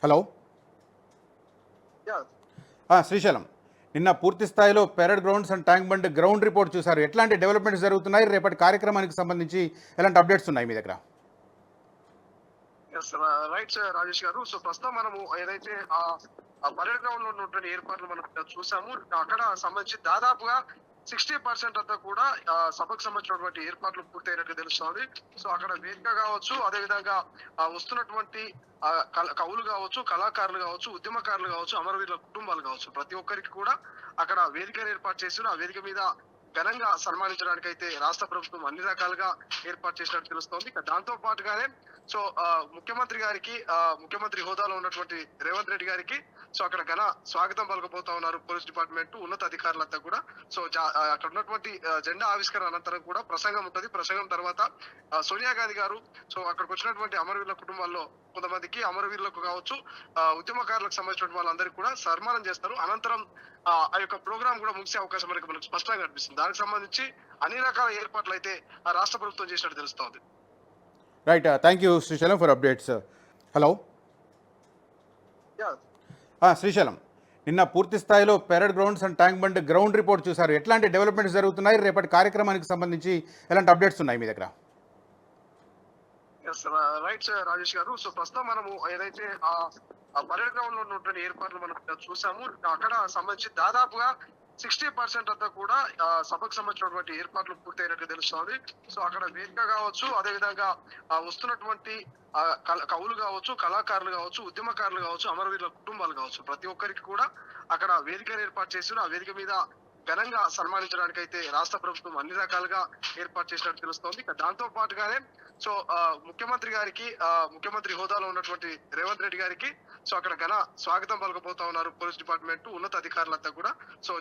Hello. Yeah! Srisailam. నిన్న పూర్తి స్థాయిలో parade grounds and tank bund ground report చూశారు. ఎట్లాంటి డెవలప్‌మెంట్స్ జరుగుతున్నాయి? రేపటి కార్యక్రమానికి సంబంధించి ఎలాంటి అప్డేట్స్ ఉన్నాయి మీ దగ్గర? యెస్. రైట్ సార్ రాజేష్ గారు. సో ప్రస్తుతం మనము ఏదైతే ఆ పరేడ్ గ్రౌండ్ లో ఉన్నటువంటి ఏర్పాట్లు మనం చూసాము. అక్కడ సంబంధించి దాదాపుగా 60% అంతా కూడా సభకు సంబంధించినటువంటి ఏర్పాట్లు పూర్తయినట్టు తెలుస్తోంది. సో అక్కడ వేదిక కావచ్చు, అదే విధంగా వస్తున్నటువంటి కవులు కావచ్చు, కళాకారులు కావచ్చు, ఉద్యమకారులు కావచ్చు, అమరవీరుల కుటుంబాలు కావచ్చు, ప్రతి ఒక్కరికి కూడా అక్కడ వేదికను ఏర్పాటు చేసి ఆ వేదిక మీద ఘనంగా సన్మానించడానికి అయితే రాష్ట్ర ప్రభుత్వం అన్ని రకాలుగా ఏర్పాటు చేసినట్టు తెలుస్తోంది. ఇక దాంతో పాటుగానే సో ముఖ్యమంత్రి హోదాలో ఉన్నటువంటి రేవంత్ రెడ్డి గారికి సో అక్కడ ఘన స్వాగతం పలకబోతా ఉన్నారు పోలీస్ డిపార్ట్మెంట్ ఉన్నత అధికారులంతా కూడా. సో అక్కడ ఉన్నటువంటి జెండా ఆవిష్కరణ అనంతరం కూడా ప్రసంగం ఉంటుంది. ప్రసంగం తర్వాత సోనియా గాంధీ గారు సో అక్కడికి వచ్చినటువంటి అమరవీరుల కుటుంబాల్లో కొంతమందికి అమరవీరులకు కావచ్చు, ఉద్యమకారులకు సంబంధించిన వాళ్ళందరికీ కూడా సన్మానం చేస్తారు. అనంతరం ఆ యొక్క ప్రోగ్రామ్ కూడా ముగిసే అవకాశం మనకు స్పష్టంగా కనిపిస్తుంది. దానికి సంబంధించి అన్ని రకాల ఏర్పాట్లు అయితే రాష్ట్ర ప్రభుత్వం చేసినట్టు తెలుస్తోంది. Right. Thank you Srisailam for updates. Hello. Yeah! Srisailam. నిన్న పూర్తి స్థాయిలో parade grounds and tank bund ground report చూశారు. ఎట్లాంటి డెవలప్‌మెంట్స్ జరుగుతున్నాయి? రేపటి కార్యక్రమానికి సంబంధించి ఎలాంటి అప్డేట్స్ ఉన్నాయి మీ దగ్గర? యెస్. రైట్ సార్ రాజేష్ గారు. సో ప్రస్తుతం మనము ఏదైతే ఆ పరేడ్ గ్రౌండ్ లో ఉన్నటువంటి ఏర్పాట్లు మనం చూసాము. అక్కడ సంబంధించి దాదాపుగా 60% అంతా కూడా సభకు సంబంధించినటువంటి ఏర్పాట్లు పూర్తయినట్టు తెలుస్తోంది. సో అక్కడ వేదిక కావచ్చు, అదే విధంగా వస్తున్నటువంటి కవులు కావచ్చు, కళాకారులు కావచ్చు, ఉద్యమకారులు కావచ్చు, అమరవీరుల కుటుంబాలు కావచ్చు, ప్రతి ఒక్కరికి కూడా అక్కడ వేదికను ఏర్పాటు చేసి ఆ వేదిక మీద ఘనంగా సన్మానించడానికి అయితే రాష్ట్ర ప్రభుత్వం అన్ని రకాలుగా ఏర్పాటు చేసినట్టు తెలుస్తోంది. ఇక దాంతో పాటుగానే సో ముఖ్యమంత్రి హోదాలో ఉన్నటువంటి రేవంత్ రెడ్డి గారికి సో అక్కడ ఘన స్వాగతం పలకబోతా ఉన్నారు పోలీస్ డిపార్ట్మెంట్ ఉన్నత అధికారులంతా కూడా. సో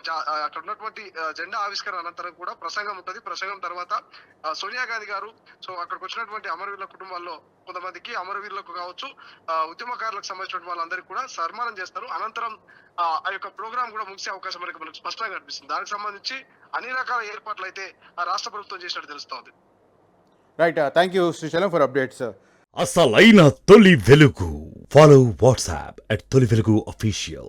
అక్కడ ఉన్నటువంటి జెండా ఆవిష్కరణ అనంతరం కూడా ప్రసంగం ఉంటుంది. ప్రసంగం తర్వాత సోనియా గాంధీ గారు సో అక్కడికి వచ్చినటువంటి అమరవీరుల కుటుంబాల్లో కొంతమందికి అమరవీరులకు కావచ్చు, ఉద్యమకారులకు సంబంధించిన వాళ్ళందరికీ కూడా సన్మానం చేస్తారు. అనంతరం ఆ యొక్క ప్రోగ్రామ్ కూడా ముగిసే అవకాశం మనకు స్పష్టంగా కనిపిస్తుంది. దానికి సంబంధించి అన్ని రకాల ఏర్పాట్లు అయితే రాష్ట్ర ప్రభుత్వం చేసినట్టు తెలుస్తోంది. Right. Thank you Srisailam for updates. అసలైన తొలి వెలుగు. ఫాలో వాట్సాప్ @తొలి వెలుగు అఫీషియల్.